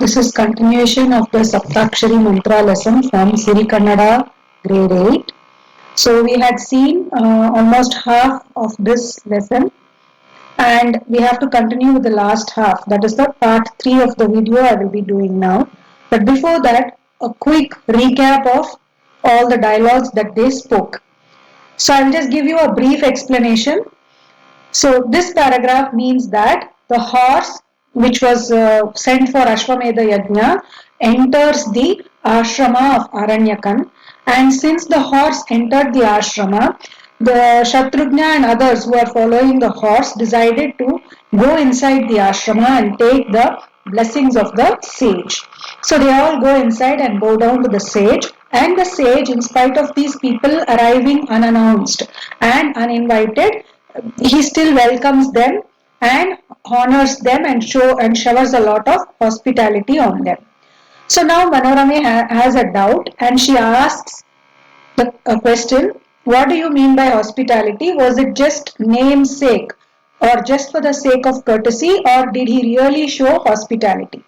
This is continuation of the SAPTAAKSHARI mantra lesson from SIRI Kannada grade 8. So we had seen almost half of this lesson and we have to continue with the last half. That is the part 3 of the video I will be doing now. But before that, a quick recap of all the dialogues that they spoke. So I will just give you a brief explanation. So this paragraph means that the horse which was sent for Ashwamedha Yajna enters the ashrama of Aranyakan, and since the horse entered the ashrama, the Shatrugna and others who are following the horse decided to go inside the ashrama and take the blessings of the sage. So they all go inside and bow down to the sage, and the sage, in spite of these people arriving unannounced and uninvited, he still welcomes them and honors them and showers a lot of hospitality on them. So now Manorame has a doubt and she asks a question: what do you mean by hospitality? Was it just namesake or just for the sake of courtesy, or did he really show hospitality?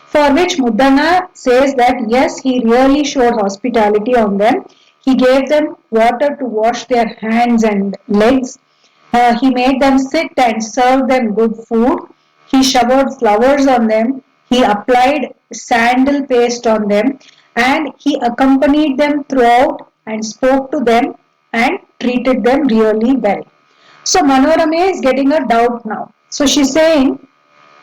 For which Muddana says that yes, he really showed hospitality on them. He gave them water to wash their hands and legs. He made them sit and served them good food. He showered flowers on them. He applied sandal paste on them, and he accompanied them throughout and spoke to them and treated them really well. So Manorame is getting a doubt now. So she's saying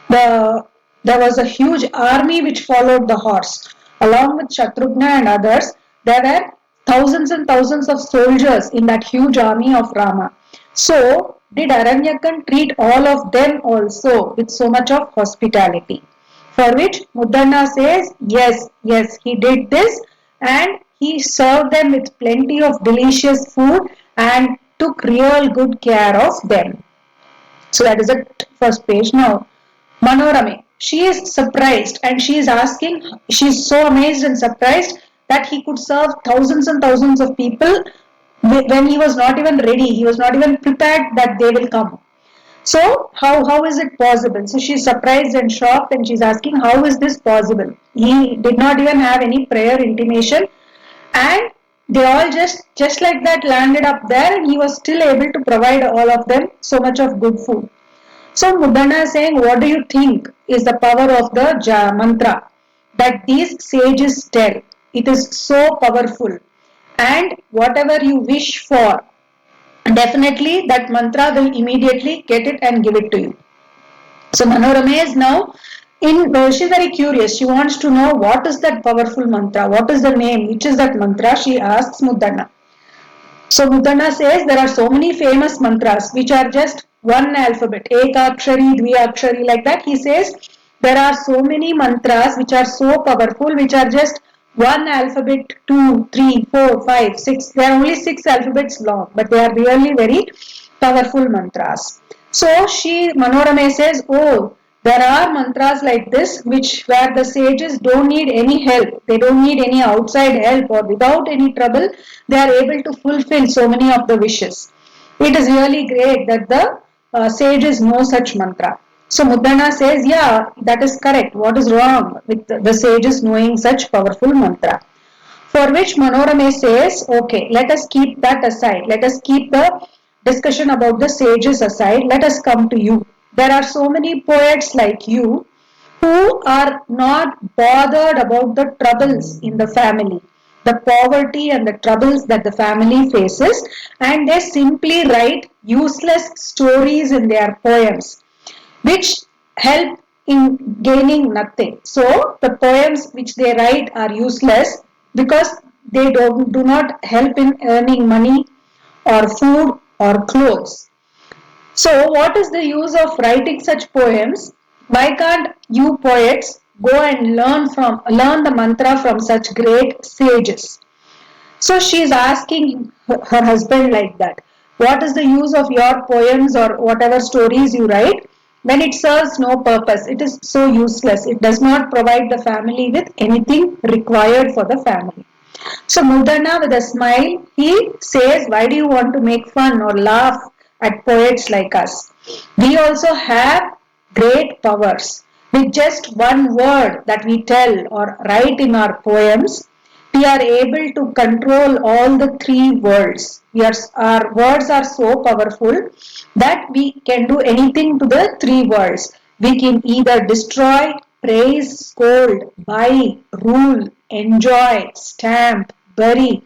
there was a huge army which followed the horse. Along with Shatrugna and others, there were thousands and thousands of soldiers in that huge army of Rama. So, did Aranyakan treat all of them also with so much of hospitality? For which Muddana says, yes, he did this, and he served them with plenty of delicious food and took real good care of them. So that is the first page. Now, Manorame, she is surprised and she is asking, she is so amazed and surprised that he could serve thousands and thousands of people when he was not even ready, he was not even prepared that they will come. So, how is it possible? So, she is surprised and shocked and she is asking, how is this possible? He did not even have any prayer intimation, and they all just like that landed up there, and he was still able to provide all of them so much of good food. So Muddana is saying, what do you think is the power of the mantra that these sages tell? It is so powerful, and whatever you wish for, definitely that mantra will immediately get it and give it to you. So Manorame is now she's very curious. She wants to know what is that powerful mantra, what is the name, which is that mantra. She asks Muddana. So Muddana says there are so many famous mantras which are just one alphabet, Ekakshari, Dviakshari, like that. He says there are so many mantras which are so powerful, which are just one alphabet, 2, 3, 4, 5, 6. They are only 6 alphabets long, but they are really very powerful mantras. So Manorame says, oh, there are mantras like this which where the sages don't need any help, they don't need any outside help, or without any trouble they are able to fulfill so many of the wishes. It is really great that the sages know such mantra. So Muddana says, yeah, that is correct. What is wrong with the sages knowing such powerful mantra? For which Manorame says, okay, let us keep that aside. Let us keep the discussion about the sages aside. Let us come to you. There are so many poets like you who are not bothered about the troubles in the family, the poverty and the troubles that the family faces, and they simply write useless stories in their poems, which help in gaining nothing. So the poems which they write are useless because they do not help in earning money or food or clothes. So what is the use of writing such poems? Why can't you poets go and learn the mantra from such great sages? So she is asking her husband like that. What is the use of your poems or whatever stories you write when it serves no purpose? It is so useless. It does not provide the family with anything required for the family. So Muddana, with a smile, he says, why do you want to make fun or laugh at poets like us? We also have great powers. With just one word that we tell or write in our poems, we are able to control all the three worlds. Our words are so powerful that we can do anything to the three worlds. We can either destroy, praise, scold, buy, rule, enjoy, stamp, bury,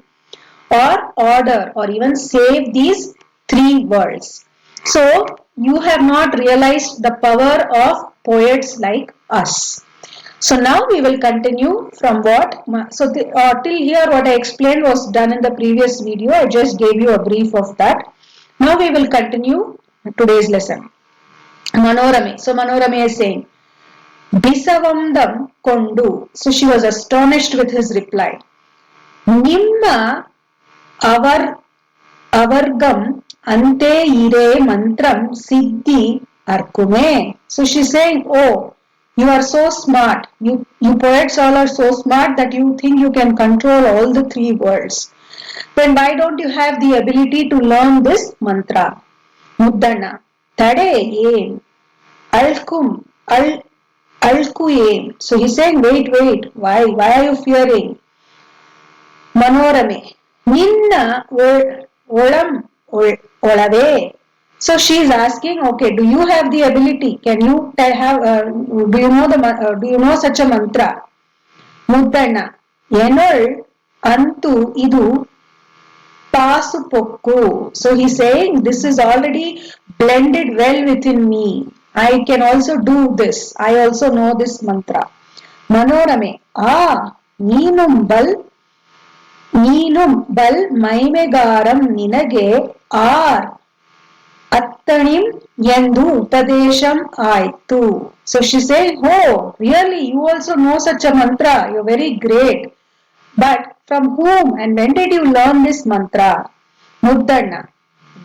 or order, or even save these three worlds. So, you have not realized the power of poets like us. So now we will continue from what, till here what I explained was done in the previous video. I just gave you a brief of that. Now we will continue today's lesson. Manorame. So Manorame is saying, Bisavandam Kondu. So she was astonished with his reply. Nimma avar avargam ante ire mantram siddhi arkume. So she's saying, oh, you are so smart. You poets all are so smart that you think you can control all the three worlds. Then why don't you have the ability to learn this mantra? Muddana. Tade aim. Alkum. Alku aim. So he's saying, wait. Why are you fearing? Manorame. Ninna olam olave. So she is asking, okay, do you have the ability? Can you have? Do you know such a mantra? Muddana. Enol antu idu pasupokku. So he's saying, this is already blended well within me. I can also do this. I also know this mantra. Manorame. ನೀನುಂ ಬಲ್ ಮೈಮೆಗಾರಂ ನಿನಗೆ R ಅತ್ತಣಿಂ ಎಂದು ಉಪದೇಶಂ ಆಯ್ತು. So she said, oh, really, you also know such a mantra. You're very great. But from whom and when did you learn this mantra? Muddanna.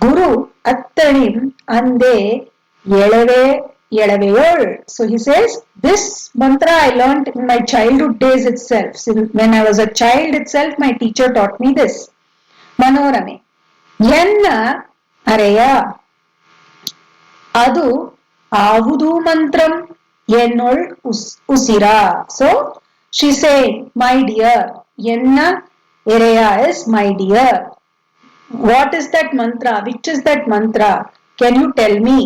Guru attanim ande elaveyol. So he says, this mantra I learned in my childhood days itself. When I was a child itself, my teacher taught me this. Manorame. Yenna areya. Adu avudu mantram ennol usira. So she said, my dear. Yenna areya is my dear. What is that mantra? Which is that mantra? Can you tell me?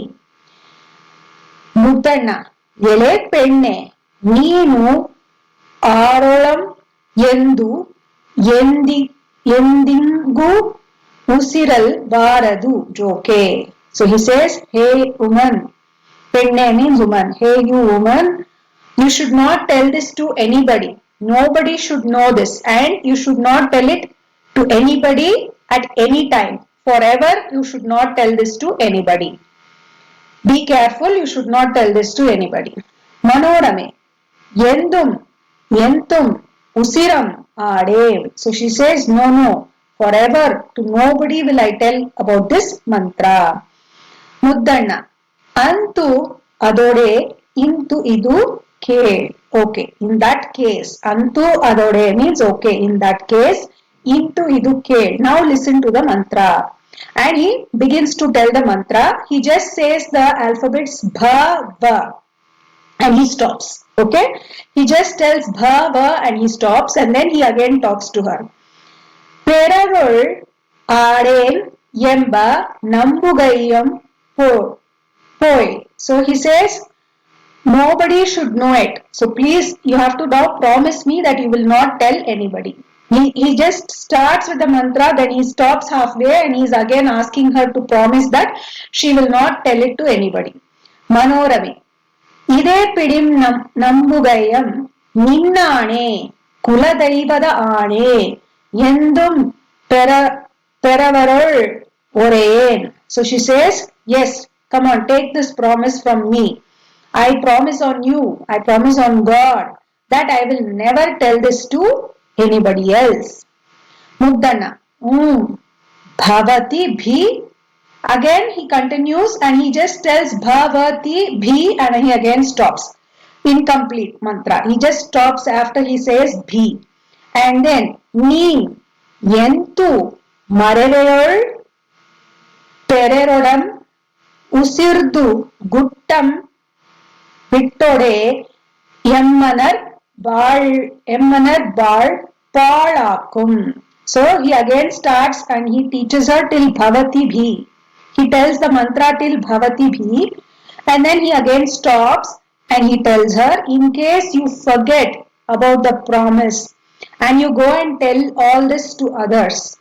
Muddana. Ele penne. Neenu ಆರೋಳಂ ಎಂದು ಎಂದಿಂಗೂ ಉಸಿರಲ್ ಬಾರದು ಜೋಕೆ. So he says, hey woman, penne means woman, hey you woman, you should not tell this to anybody. Nobody should know this, and you should not tell it to anybody at any time. Forever you should not tell this to anybody. Be careful, you should not tell this to anybody. Manorame. Yentum usiram ade. So she says, no, forever to nobody will I tell about this mantra. Muddanna. Antu adode intu idu ke. Okay, in that case, antu adode means okay, in that case, intu idu ke. Now listen to the mantra. And he begins to tell the mantra. He just says the alphabets bha, va, and he stops. Okay, he just tells bha, va, and he stops, and then he again talks to her. Perarol aden yemba nambugayam poi. So he says, nobody should know it. So please, you have to now promise me that you will not tell anybody. He just starts with the mantra, then he stops halfway, and he's again asking her to promise that she will not tell it to anybody. Manorame. Ide pidim nambugayam ninnane kuladevada aane endum peravarol orayen. So she says, yes, come on, take this promise from me. I promise on you, I promise on God that I will never tell this to anybody else. Muddana. Bhavati bhi. Again he continues and he just tells bhavati bhi and he again stops. Incomplete mantra. He just stops after he says bhi. And then ni yentu mareveyol pererodam usirdu guttam bittode Emmanar Bal Palakum. So he again starts and he teaches her till Bhavati Bhi. He tells the mantra till Bhavati Bhi and then he again stops and he tells her, in case you forget about the promise and you go and tell all this to others,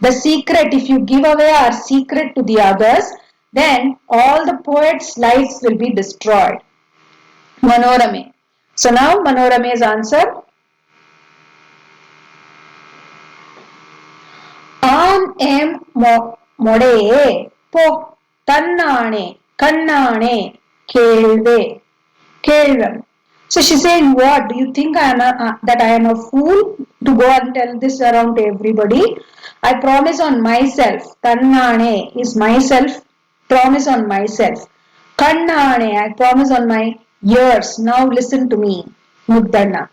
the secret, if you give away our secret to the others, then all the poets' lives will be destroyed. Manorame. So now Manorame's answer. Am em mode po tannane kannane kelve kelvam. So she's saying, what? Do you think that I am a fool to go and tell this around to everybody? I promise on myself. Tannane is myself. Promise on myself. Kannane, I promise on my ears. Now listen to me. Muddanna.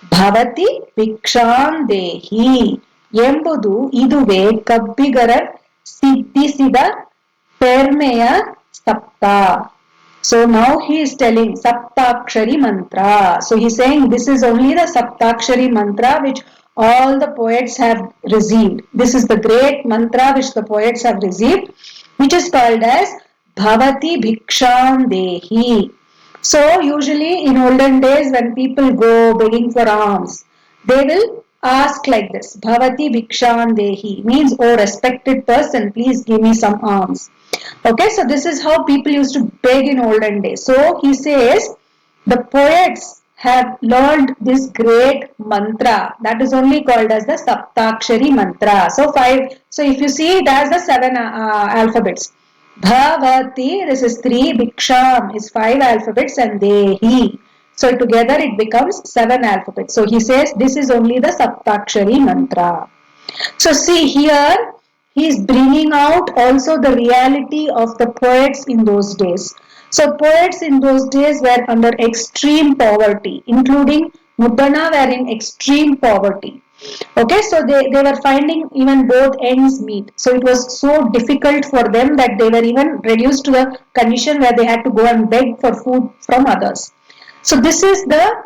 Bhavati Viksham Dehi Embudu Iduve Kabbigarar Siddhisida Permeya Sapta. So now he is telling SAPTAAKSHARI mantra. So he is saying this is only the SAPTAAKSHARI mantra which all the poets have received. This is the great mantra which the poets have received, which is called as Bhavati Bhiksham Dehi. So usually in olden days when people go begging for alms, they will ask like this, Bhavati Bhiksham Dehi, means, oh respected person, please give me some alms. Okay, so this is how people used to beg in olden days. So he says the poets have learned this great mantra that is only called as the Saptakshari mantra. So if you see it as the seven alphabets. Bhavati, this is 3, Bhiksham is 5 alphabets and Dehi. So together it becomes 7 alphabets. So he says this is only the Saptakshari mantra. So see here, he is bringing out also the reality of the poets in those days. So poets in those days were under extreme poverty, including Muddana were in extreme poverty. Okay, so they were finding even both ends meet. So it was so difficult for them that they were even reduced to a condition where they had to go and beg for food from others. So this is the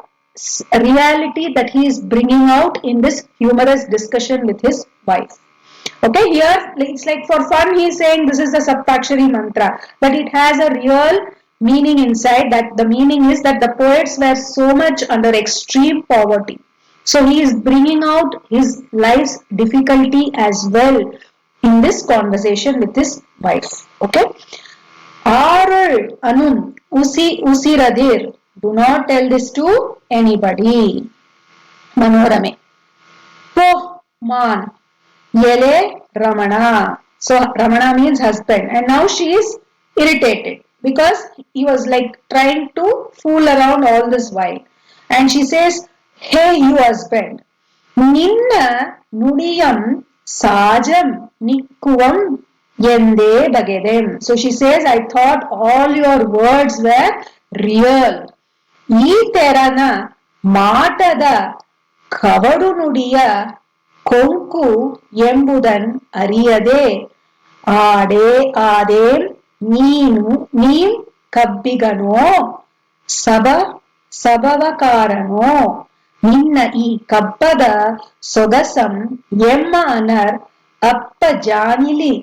reality that he is bringing out in this humorous discussion with his wife. Okay, here it's like for fun he is saying this is the Saptakshari mantra, but it has a real meaning inside. That the meaning is that the poets were so much under extreme poverty. So he is bringing out his life's difficulty as well in this conversation with his wife. Okay. Arul Anum Usiradir. Do not tell this to anybody. Manorame. Po Man. Yele Ramana. So Ramana means husband. And now she is irritated because he was like trying to fool around all this while. And she says, hey you husband, Ninna Nudiyam Sajam Nikkuvam Yende Bagedem. So she says, I thought all your words were real. Ee terana Matada Kavadu Nudiya ಕೊಂಕು ಎಂಬುದನ್ ಅರಿಯದೆ ಆದೇಂ ನೀಂ ಕಬ್ಬಿಗನೋ ಸಬವಕಾರನೋ ನಿನ್ನ ಈ ಕಬ್ಬದ ಸೊಗಸಂ ಎಮ್ಮ ಅನರ್ ಅಪ್ಪ ಜಾನಿಲಿ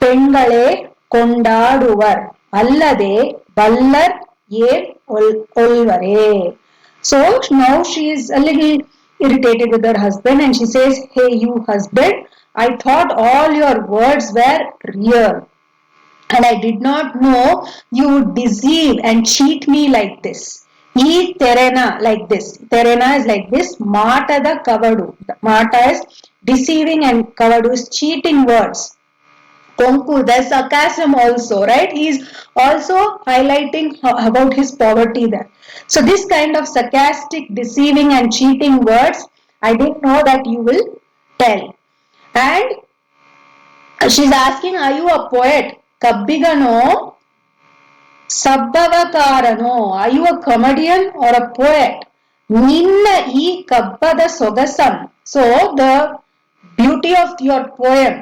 ಪೆಣ್ಗಳೇ ಕೊಂಡಾಡುವರ್ ಅಲ್ಲದೆ ಬಲ್ಲರ್ ಏನ್ ಒಲ್ವರೇ. So now she is a little irritated with her husband and she says, hey you husband, I thought all your words were real and I did not know you would deceive and cheat me like this. E terena, like this. Terena is like this. Matada kavadu. Mata is deceiving and kavadu is cheating words. Konku, there's sarcasm also, right? He's also highlighting about his poverty there. So this kind of sarcastic, deceiving and cheating words, I didn't know that you will tell. And she's asking, are you a poet? Kabbigano, Sabbavakarano, are you a comedian or a poet? Ninna ee kabbada sogasam. So the beauty of your poem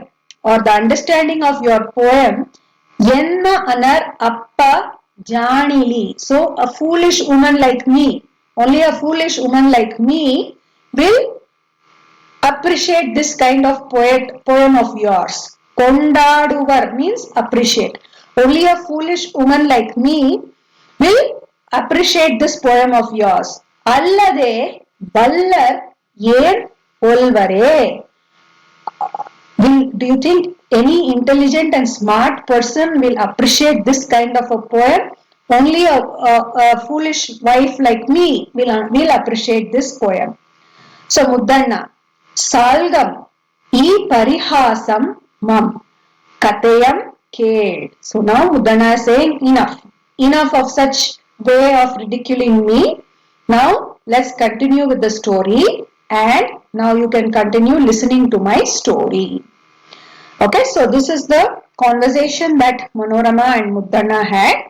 or the understanding of your poem, yenna anar appa janili. So a foolish woman like me Only a foolish woman like me will appreciate this kind of poem of yours. Kondaduvar means appreciate. Only a foolish woman like me will appreciate this poem of yours. Allade ballar yen olvare. Do you think any intelligent and smart person will appreciate this kind of a poem? Only a foolish wife like me will appreciate this poem. So Muddanna, Salgam, E Parihasam Mam, Katayam Ked. So now Muddanna is saying enough. Enough of such way of ridiculing me. Now let's continue with the story, and now you can continue listening to my story. Okay, so this is the conversation that Manorama and Muddanna had.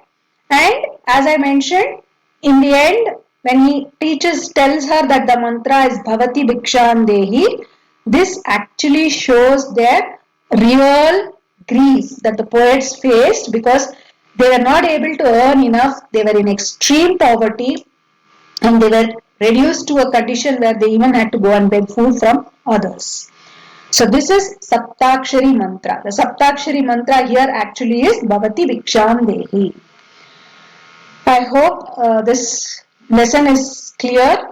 And as I mentioned, in the end, when he tells her that the mantra is Bhavati Bhiksham Dehi, this actually shows their real grief that the poets faced because they were not able to earn enough, they were in extreme poverty, and they were reduced to a condition where they even had to go and beg food from others. So this is SAPTAAKSHARI mantra. The SAPTAAKSHARI mantra here actually is Bhavati Bhiksham Dehi. I hope this lesson is clear.